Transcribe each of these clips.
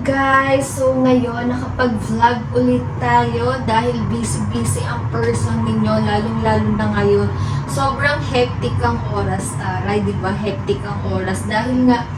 guys! So ngayon, nakapag-vlog ulit tayo dahil busy-busy ang person ninyo, lalong-lalo na ngayon. Sobrang hectic ang oras, taray, di ba? Hectic ang oras dahil nga,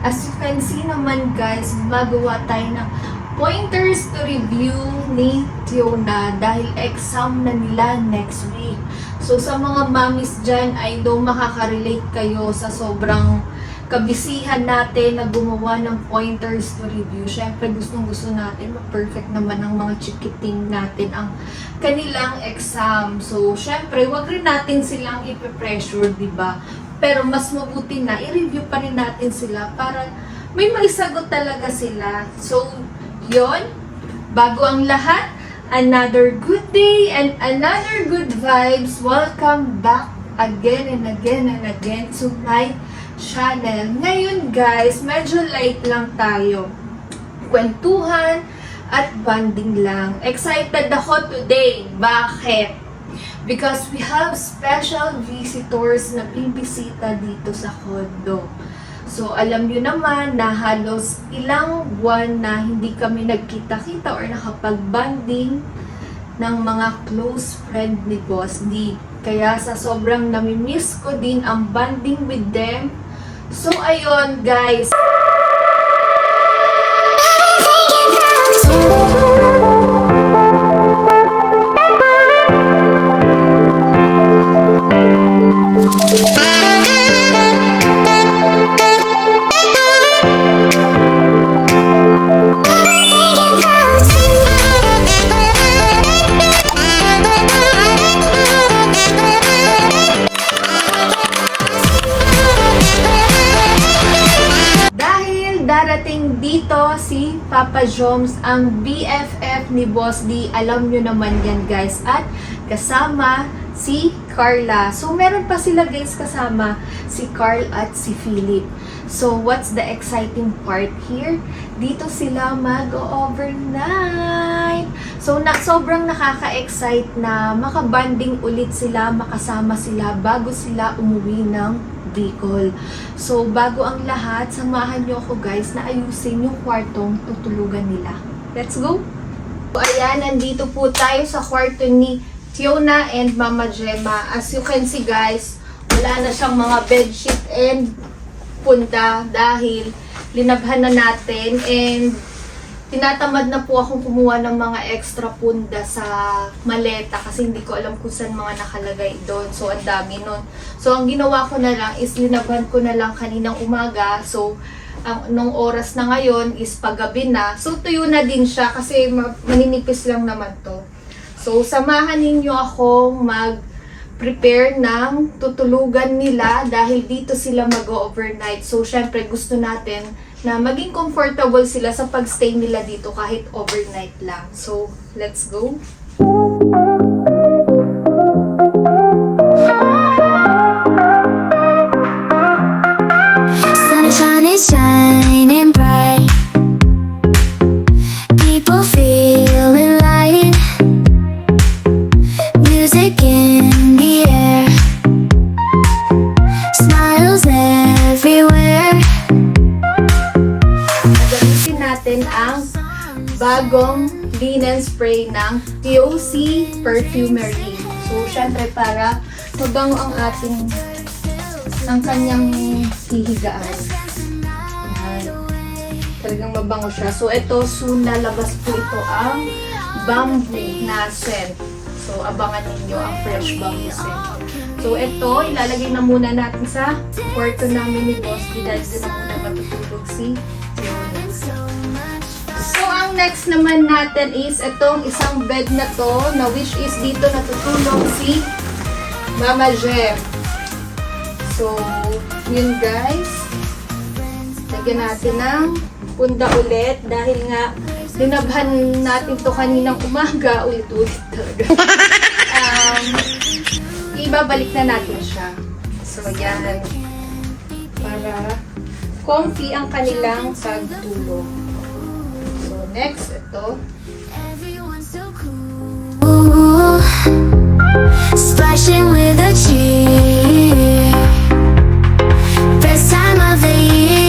as you can see naman guys, magawa tayo ng pointers to review ni Tiona dahil exam na nila next week. So sa mga mommies dyan, I know makaka-relate kayo sa sobrang kabisihan natin na gumawa ng pointers to review. Syempre, gustong-gusto natin, perfect naman ang mga chikiting natin ang kanilang exam. So, syempre, wag rin natin silang ipe-pressure, di ba? Pero mas mabuti na, i-review pa rin natin sila para may maisagot talaga sila. So, yon, bago ang lahat, another good day and another good vibes. Welcome back again and again and again to my channel. Ngayon guys, medyo light lang tayo. Kwentuhan at bonding lang. Excited ako today. Bakit? Because we have special visitors na bibisita dito sa condo. So, alam nyo naman na halos ilang buwan na hindi kami nagkita-kita or nakapag-bonding ng mga close friend ni Boss D. Kaya sa sobrang namimiss ko din ang bonding with them. So, ayun, guys. Darating dito si Papa Joms, ang BFF ni Boss D. Alam nyo naman yan guys. At kasama si Carla. So meron pa sila guys kasama, si Carl at si Philip. So what's the exciting part here? Dito sila mag-overnight. So sobrang nakaka-excite na makabanding ulit sila, makasama sila bago sila umuwi ng Bicol. So, bago ang lahat, samahan nyo ako guys na ayusin yung kwartong tutulugan nila. Let's go! So, ayan, nandito po tayo sa kwarto ni Tiona and Mama Gemma. As you can see guys, wala na siyang mga bedsheet and punda dahil linabhan na natin and tinatamad na po akong kumuha ng mga extra punda sa maleta kasi hindi ko alam kung saan mga nakalagay doon. So, ang dami nun. So, ang ginawa ko na lang is linabhan ko na lang kaninang umaga. So, nung oras na ngayon is paggabi na. So, tuyo na din siya kasi maninipis lang naman to. So, samahan ninyo akong mag-prepare ng tutulugan nila dahil dito sila mag-overnight. So, syempre gusto natin na maging comfortable sila sa pagstay nila dito kahit overnight lang. So, let's go! Sunshine is shining bright. People feeling light. Music in the air. Smiles everywhere. Gagamitin natin ang bagong linen spray ng TOC Perfumery. So, syempre para mabango ang kanyang hihigaan. Ayan. Talagang mabango siya. So, ito, soon lalabas po ito ang bamboo na scent. So, abangan ninyo ang fresh bamboo scent. So, ito, ilalagay na muna natin sa kwarto namin ni Boss D dahil din na muna matutulog si Tiona. So, ang next naman natin is itong isang bed na to na which is dito natutulog si Mama Gem. So, yun guys. Lagyan natin ng punda ulit dahil nga linabhan natin to kaninang umaga. Ulit-ulit talaga. Ibabalik na natin siya. So, yan. Para comfy ang kanilang pagtulog. So, next, ito. Ooh, splashing with a cheer. First time of the year.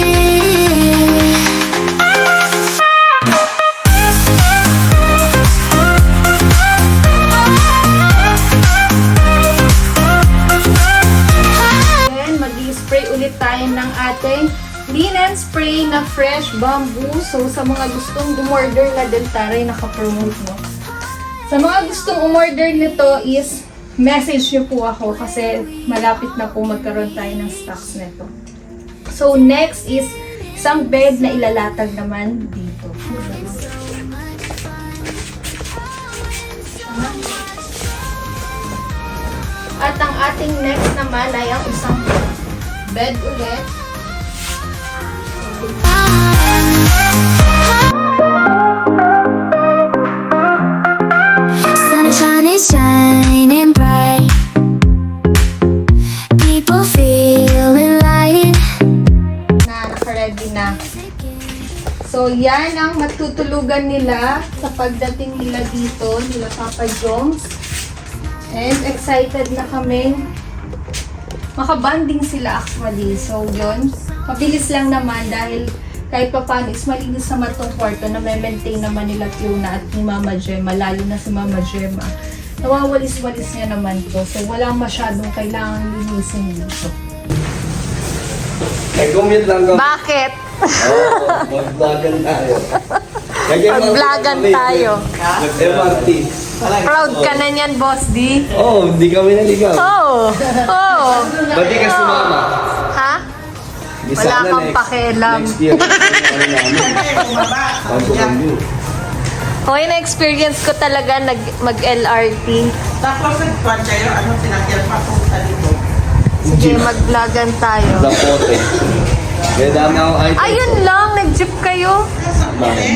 linen spray na fresh bamboo. So, sa mga gustong umorder na din, taray, nakapromote mo. Sa mga gustong umorder nito is, message nyo po ako kasi malapit na po magkaroon tayo ng stocks nito. So, next is, isang bed na ilalatag naman dito. At ang ating next naman ay ang isang bed ulit. Sunshine is shining bright. People feeling light. Na naka-ready na. So, yan ang matutulugan nila sa pagdating nila dito, nila Papa Joms. And excited na kami. Makabanding sila actually. So, yun. Mabilis lang naman dahil kahit pa paano is malinis naman itong kwarto na may maintain naman nila Fiona at ni Mama Gemma, lalo na si Mama Gemma. Nawawalis-walis niya naman to. So, wala masyadong kailangan linisin dito. Nag-commute lang kami. Bakit? Oo, mag-vlogan tayo. Mag-vlogan tayo. Mag-MRT. Proud ka na niyan, Boss D. Oo, hindi kami naligaw. Oh! Oh! Ba't di ka sumama? Ha? Di Wala sana kang pakialam. Next year. Ano namin? Pagkukumbyo. Okay, na-experience ko talaga mag-LRT. Tapos nagpan kayo, anong sinakyan papunta dito? Sige, mag-vlogan tayo. Zapote. Kaya dami akong item. Ayun lang, nag-jeep kayo.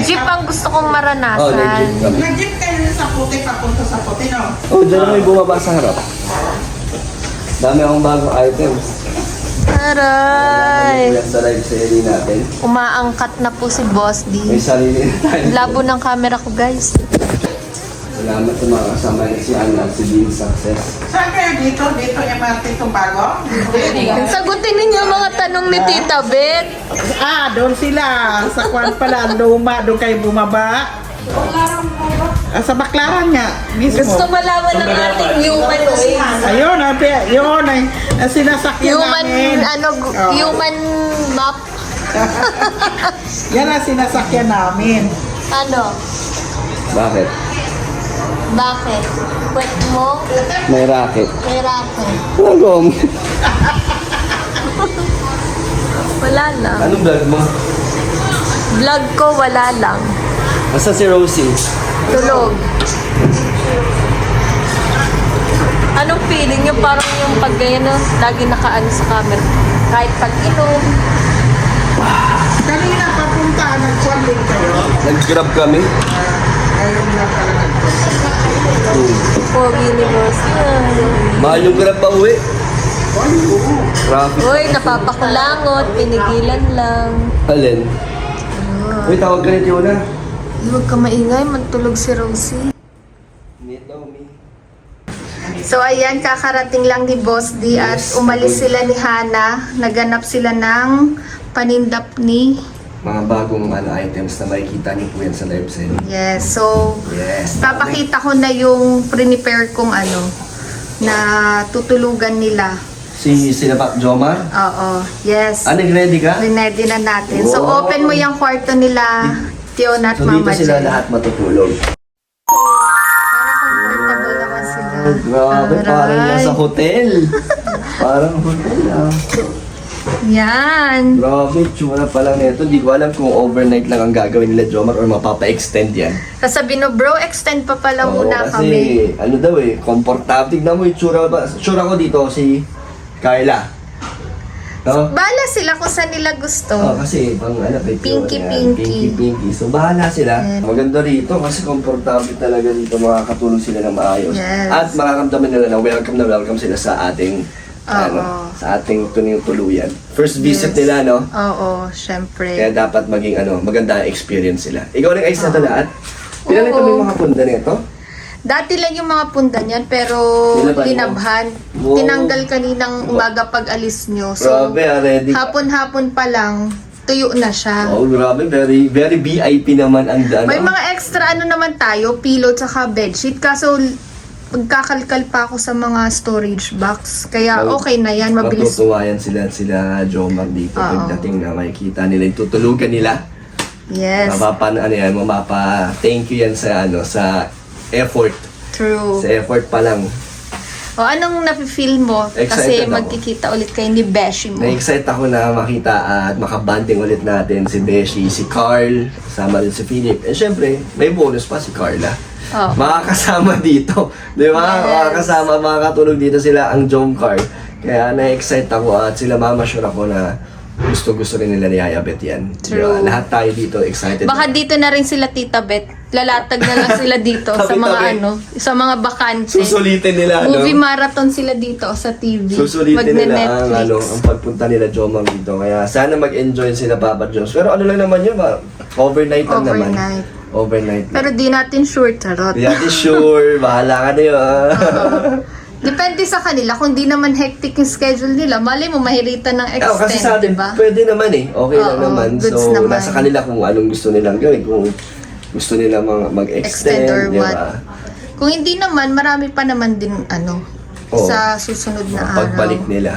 Jeep ang gusto kong Oo, maranasan. legit kami. Nag-jeep kayo sa puti, papunta sa puti, no? Oo, dyan na may bumaba sa harap. Dami akong bagong items. Aray! Yan sa live serie natin. Umaangkat na po si Boss May D. sarili na tayo. Labo ng camera ko, guys. Salamat sa mga kasama niya si Anna at si Dean Success. Saan kayo dito? Dito yung MRT itong bago? Sagutin ninyo ang mga tanong ni Tita Beth. Doon sila. Sa kwan pala, luma. Doon kayo bumaba. Sa Baklaran nga, mismo. Gusto malaman ng ating human ways. Ayun, yun ay sinasakyan Human, namin. human map. Yan ang sinasakyan namin. Ano? Bakit? Bakit? Kwet mo? May racket. May racket. Anong? Wala lang. Anong vlog mo? Vlog ko, wala lang. Basta si Rosie. Tulog. Anong feeling nyo? Parang yung pag ganyan, no? Lagi nakaano sa camera. Kahit pag-inom. Kanina papunta, nagkwan din kayo. Nag-grab kami. Ayun na pala nagkwan. Pogi ni Boss. Mahal yung grab pa uwi. Traffic. Uy, napapakulangot. Pinigilan lang. Alin? Uy, tawag ka ni Fiona. Huwag ka maingay. Magtulog si Rosie. Need daw me. So ayan, kakarating lang ni Boss D at Yes. umalis sila ni Hana. Naganap sila ng panindap ni... Mga bagong items na makikita niyo po yan sa live selling. Yes, so Yes. papakita ko na yung prepare kong na tutulugan nila. Sina Pap Jomar? Oo, yes. Nag-ready ka? Ready na natin. So Wow. open mo yung kwarto nila, Fiona at So dito Mama sila Jen. lahat matutulog. Para comfortable naman sila. Grabe, parang Aray. nasa hotel. Parang hotel ah. Yan. Grabe, tsura pa lang nito. Di ko alam kung overnight lang ang gagawin nila Jomar or mapapa-extend yan. Sasabi no, bro, extend pa pala Oo, muna kasi kami. ano daw komportable. Tignan mo yung tsura ba? Tsura ko dito si Carla. No? Bahala sila kung saan nila gusto. Kasi pang kay Pinky, Fiona yan. pinky. Pinky. So bahala sila. Yan. Maganda rito kasi komportable talaga dito. Makakatulog sila ng maayos. Yes. At makakamdaman nila na welcome sila sa ating Oo. sa ating tuluyan. First visit Yes. nila, no? Oo, syempre. Kaya dapat maging maganda ang experience sila. Ikaw rin ayos na ito lahat? Pinalito Oo. mo yung mga punda nito? Dati lang yung mga pundan yan, pero Nilabhan mo? linabhan. Wow. Tinanggal kaninang umaga pag alis nyo. So, Grabe, ready ka. hapon-hapon pa lang, tuyo na siya. Oh, grabe. Very, very VIP naman ang May mga extra naman tayo, pillow tsaka bedsheet. Kaso, Pagkakalkal pa ako sa mga storage box. Kaya okay na yan, mabilis. Matutuwa yan sila Jomar dito. Oo. Pagdating na makikita nila yung tutulugan nila. Yes, Thank you yan sa sa effort. true. Sa effort pa lang. O anong nafe-feel mo? Excited Kasi ako. magkikita ulit kayo ni Beshi mo. Na-excite ako na makita at makabanding ulit natin si Beshi, si Carl, kasama rin si Philip. And syempre, may bonus pa si Carla. Oh. Makakasama dito. Di ba? Yes. Makakasama, makakatulog dito sila ang Jomcar. Kaya na-excite ako at sila mama sure ako na gusto rin nila ni Yaya Bet yan. Di ba? True. Lahat tayo dito excited. Baka dito na rin sila Tita Bet. Lalatag na lang sila dito sa mga Tabi-tabi. sa mga bakante. Susulitin nila, Movie marathon sila dito sa TV. Susulitin nila Magne-Netflix. ang pagpunta nila Jomar dito. Kaya sana mag-enjoy sila Papa Jones. Pero ano lang naman yun, overnight lang naman. Overnight. Overnight. Pero di natin sure, charot. Di natin sure, bahala ka na yun. Depende sa kanila. Kung di naman hectic yung schedule nila, malay mo mahiritan ng extend, Kasi sa atin, diba? pwede naman eh. Okay lang Oo, naman. goods So, naman. nasa kanila kung anong gusto nilang gawin. Kung gusto nila mag-extend, Extend or di what. ba? Kung hindi naman, marami pa naman din Oo. sa susunod na Pagbalik araw. nila.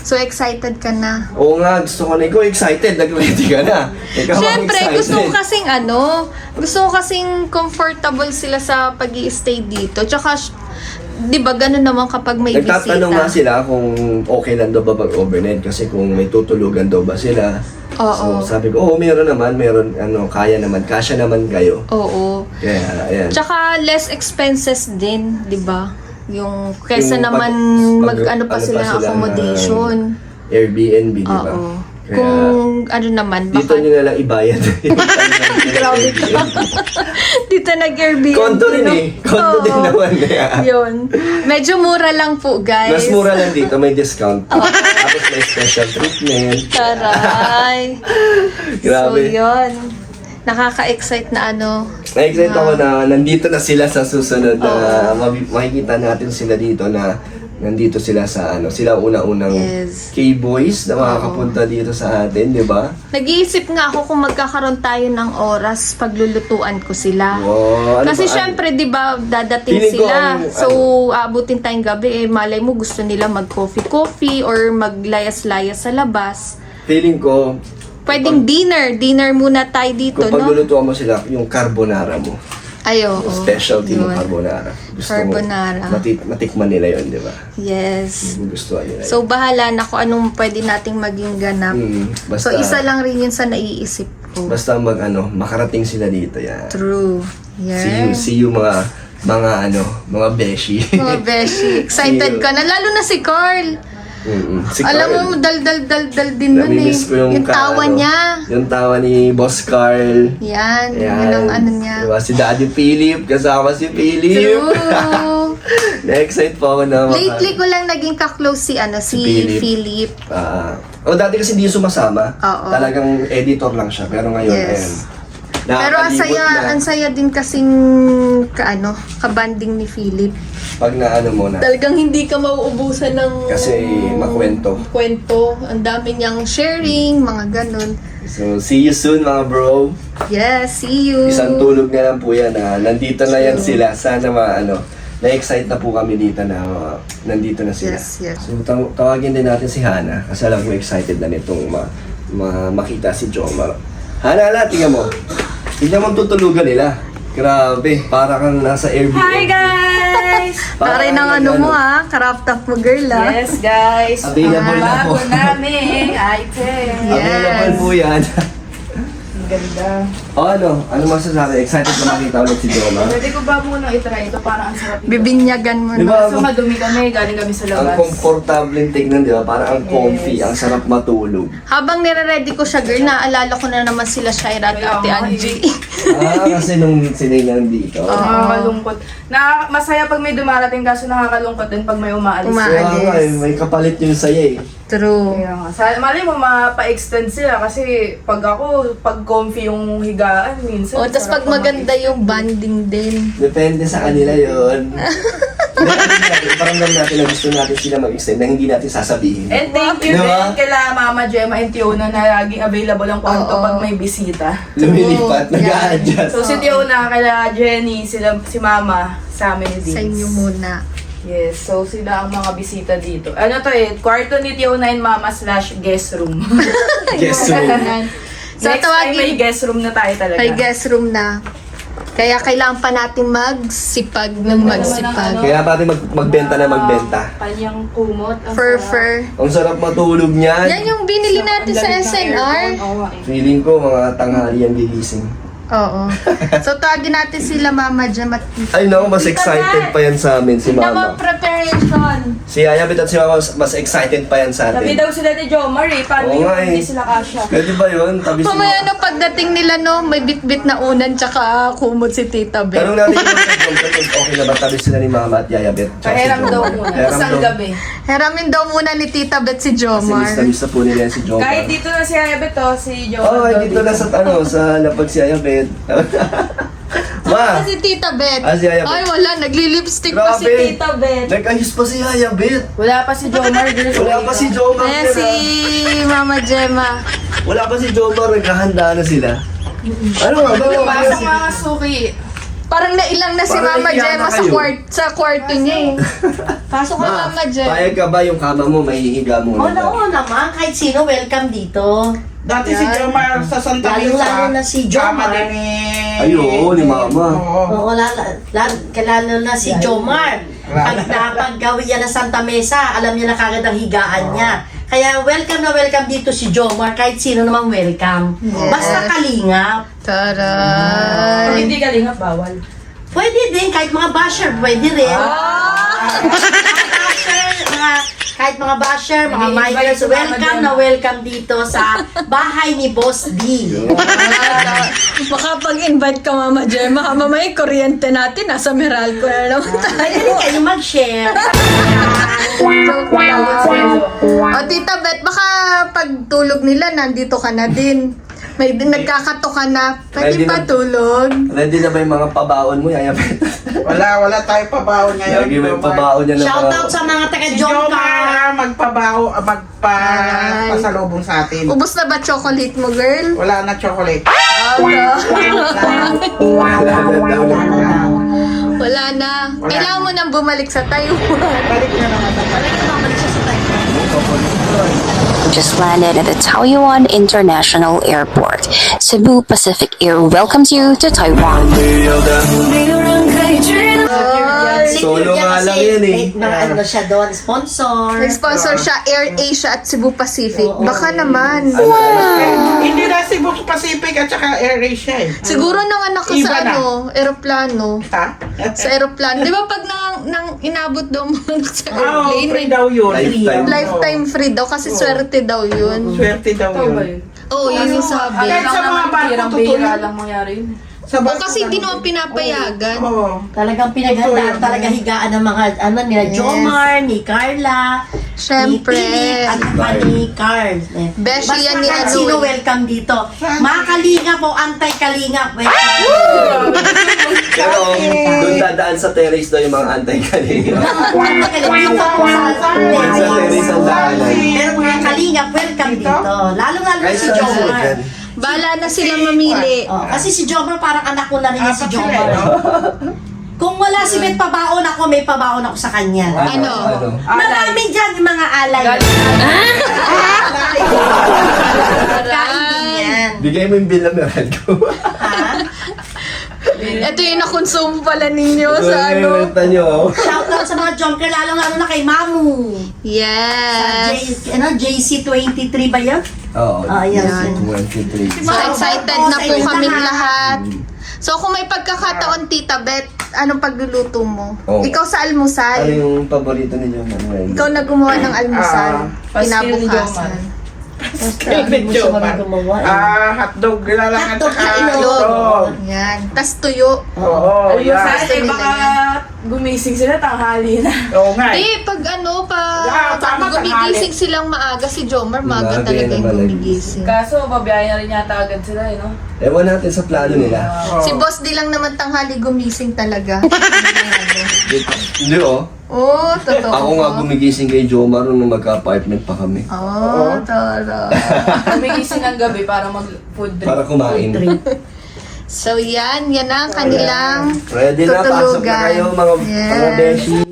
So excited ka na? Oo nga, gusto ko na. Ikaw excited, nag-ready ka na. Ikaw ang Siyempre, excited. gusto ko kasing comfortable sila sa pag-i-stay dito. Tsaka, di ba, ganun naman kapag may Nagtatanong nga bisita. sila kung okay lang daw ba mag-overnight kasi kung may tutulugan daw ba sila. Oo. So sabi ko, meron naman, kaya naman, kasya naman kayo. Oo. Kaya, ayan. Tsaka, less expenses din, di ba? Yung, kesa Yung naman pag- pa sila ng accommodation. Airbnb, di ba? Oo. Kaya, Kung ano naman, dito baka nyo na lang ibayad. Grabe ka. dito nag-Airbnb. Konto rin no? eh. Konto din Oo. naman. Kaya. Yun. Medyo mura lang po, guys. Mas mura lang dito, may discount. Tapos may special treatment. Taray. Grabe. So, yun. Nakaka-excite na ano. Na-excite ako na nandito na sila sa susunod na makikita natin sila dito na nandito sila sa sila una-unang Yes. K-boys na makakapunta dito sa atin, di ba? Nag-iisip nga ako kung magkakaroon tayo ng oras paglulutuan ko sila. Wow, ano Kasi ba? syempre, di ba, dadating Feeling ko sila. So, ang- aabutin tayong gabi. Malay mo, gusto nila mag-coffee-coffee or maglayas-layas sa labas. Feeling ko, Pwedeng dinner. Dinner muna tayo dito, kung no? paglulutuan mo sila, yung carbonara mo. Ay, oo. Specialty ng Yun. carbonara. Gusto Carbonara. mo, matikman nila yun, di ba? Yes. Gustuhan nila yun. So, bahala na kung anong pwede nating maging ganap. Basta, So, isa lang rin yun sa naiisip ko. basta makarating sila dito, yan. True. Yeah. See you mga beshi. Mga beshi. Excited ka na. Lalo na si Carl. Si Alam Carl. mo, dal din nun eh. Namimiss ko yung tawa niya. Yung tawa ni Boss Carl. Yan. Ayan. Yun ang ano niya. Diba? Si Daddy Philip, kasama si Philip. True. Na-excite po ako na Lately ko lang naging ka-close si Philip. Philip. Dati kasi hindi sumasama. Oo. Talagang editor lang siya. Pero ngayon, Yes. ayan. Pero ang Nakakalimutan na saya din kasing kabanding ni Philip. Pag mo na. Talagang hindi ka mauubusan ng Kasi makwento. kwento. Ang dami niyang sharing, mga ganun. So, see you soon mga bro. Yes, see you. Isang tulog na lang po yan. Nandito na yan sila. Sana na-excite na po kami dito na nandito na sila. Yes, yes. So, tawagin din natin si Hana. Kasi alam ko excited na nitong makita si Jomar. Hana, tingnan mo. Tingnan mo ang tutulugan nila. Grabe, para kang nasa Airbnb. Hi guys! Pare ng ano mo ha, craft up mo girl ha. Yes guys! Available na po. Bago namin item. Available po yan. Ang ganda. Ano masasabi? Excited na makita ulit si Jomar. Pwede ko ba muna itry ito? Parang ang sarap ito. Bibinyagan mo Di na. ba? So madumi kami, galing kami sa Ang labas. komportableng tignan, di ba? Parang ang comfy, ang sarap matulog. Habang nire-ready ko siya girl, naalala ko na naman sila Shaira at Ate Angie. Kasi nung sinay nandito. Nakakalungkot. Masaya pag may dumarating kaso nakakalungkot din pag may umaalis. Umaalis. Kaya nga, may kapalit yung saya eh. True. Kaya nga. Mali mo, mapa-extend sila kasi pag comfy yung higaan, minsan. O, tas pag sarap maganda yung banding din. Depende sa kanila yun. Paramdam natin na gusto natin sila mag-extend na hindi natin sasabihin. And thank you Diba? din kila Mama Gemma and Tiona na laging available ang kwarto Oo. pag may bisita. Lumilipat, True. nag-a-adjust. So si Tiona, kila Jenny, si Mama, sa amin ni Vince. Sa inyo muna. Yes, so sila ang mga bisita dito. Ano to kwarto ni Tiona and Mama / guest room. Guess so. Ayan. So, Next time may tawagin, guest room na tayo talaga. may guest room na. Kaya kailangan pa natin magsipag ng magsipag. Kaya pati magbenta na magbenta. Kanyang kumot. ang Fur. Ang sarap matulog niyan. Yan yung binili natin sa SNR. Oo nga eh. Feeling ko mga tanghali yan gigising. Oo. So, tawagin natin sila Mama Jem at Tita. Ay no, mas excited pa yan sa amin si Mama. Preparation. Si Yaya at si Mama mas excited pa yan sa Sabi atin. daw sila ni Jomar paano Oo yung nga eh. hindi sila kasha? Pwede ba yun? Tabi si Mamaya na pagdating nila, no, may bit-bit na unan tsaka kumot si Tita Beth. Tanong natin yung mga kung okay na ba tabi sila ni Mama at Yaya Bet. Pahiram daw muna. Isang gabi. Heramin daw muna ni Tita Beth si Kasi Jomar. miss na po nila yan si Jomar. Kahit dito na si Ayabet si Jomar. Oo, daw dito na sa sa lapag si Yaya Bet. Ma! Si Tita Beth. Si Yaya Ay, Bet. wala. Nagli-lipstick pa si Grabe. Tita Beth. Nag-ayos pa si Yaya Bet. Wala pa si Jomar. Wala pa si Jomar. Ayan si Mama Gemma. Wala pa si Jomar. Naghahanda na sila. Ano nga ba? Pasok mga suki. Parang nailang na si Parang Mama naiyak Gemma na sa kayo. sa kwarto niya eh. Pasok ka Mama Gemma. Payag ka ba yung kama mo mahihiga muna? Oo naman, kahit sino welcome dito. Dati si Jomar sa Santa Lalo Mesa. na si Jomar. Kama din ni... Ay, oo, ni Mama. Oo. Oo, lalo na si Jomar. Pag napaggawi yan ng Santa Mesa, alam niya na kagad ang higaan niya. Kaya welcome na welcome dito si Jomar, kahit sino namang welcome. Basta kalingap. Kung Taray. hindi kalingap, bawal. Pwede din, kahit mga basher, pwede rin. Mga basher, kahit mga basher, mga May invite minors, si Mama welcome Jem. na welcome dito sa bahay ni Boss D. Makapag-invite ka Mama Gemma. Mamaya kuryente natin. Nasa Meralco na naman Pwede rin kayo mag-share. Joke lang. O Tita Beth, baka pagtulog nila, nandito ka na din. May nagkakato ka na. Pwede Ready na. pa tulog. Ready na ba yung mga pabaon mo, Yaya Bet? Wala tayo pabaon ngayon. Lagi may pabaon niya ng mga... Shoutout sa mga Si taga-Jomcar. Jomar magpasalubong sa atin. Ubus na ba chocolate mo, girl? Wala na chocolate. Wala na. Kailangan mo nang bumalik sa Taiwan. Balik na naman sa Just landed at the Taoyuan International Airport. Cebu Pacific Air welcomes you to Taiwan. Solo nga lang yan eh. Mga ano siya doon, sponsor. Nag-sponsor siya Air Asia at Cebu Pacific. Baka naman. Hindi na Cebu Pacific at saka AirAsia eh. Siguro nanganak ka Iba sa na. aeroplano. Ha? Sa aeroplano. Di ba pag nang inabot daw mo sa Oo, airplane, free daw yun. Lifetime. lifetime free daw kasi swerte daw yun. Swerte daw Ito ba yun. yun? Oo, yun yung sabi. Kahit sa mga barko, Pirang-bira totoo. lang mangyari yun. Sa O barko kasi lang hindi yun. naman pinapayagan. Oo. Talagang pinaghandaan, talaga higaan ng mga, ano, nila Jomar, ni Carla, Syempre. ni Philip, at saka ni Carl. Beshi Basta yan ni kahit ano sino eh. welcome dito. Mga kalingap o anti-kalingap, welcome. Pero doon dadaan sa terrace daw yung mga antay-kalinga. Dito po sa Sa terrace ang daanan. Pero mga kalingap, welcome dito. Lalo-lalo Ay, si saan sila Jomar. dyan? Bala na sila mamili. Oh, kasi si Jomar parang anak ko na rin si Apat sila, Jomar. no? Kung wala si Bet pabaon ako, may pabaon ako sa kanya. Ano? Marami dyan yung mga alay. Kain din yan. Bigay mo yung bill na meron ko. Ha? Ito yung nakonsumo pala ninyo sa Ay, ano. renta nyo. Shoutout sa mga Jomcar, lalo-lalo na kay Mamu. Yes. JC23 ba yun? Oo. Yan. 23. So excited na po kaming lahat. So kung may pagkakataon, Tita Beth, anong pagluluto mo? Oo. Ikaw sa Ano almusal. yung paborito ninyo? Manuel? Ikaw na gumawa ng almusal. pastil ni Kinabukasan. Hindi mo siya magawa. Hotdog na lang at Hotdog saka na itlog. itlog. Yan. Tas tuyo. Oo, Alam mo yan. sa baka gumising sila, tanghali na. Oo nga eh. Di, pag tama, gumigising silang maaga si Jomar, maaga Maaga talaga yung naman gumigising. Kaso, babiyahe na rin yata agad sila, no? Ewan natin sa plano nila. Si Boss di lang naman tanghali gumising talaga. Hindi oh. Oo, totoo. Ako nga gumigising kay Jomar nung magka-apartment pa kami. Oo, tara. Gumigising ng gabi para mag-food drink. Para kumain. So yan na ang kanilang Ready na, pasok na tutulugan. kayo mga Yes. beshi.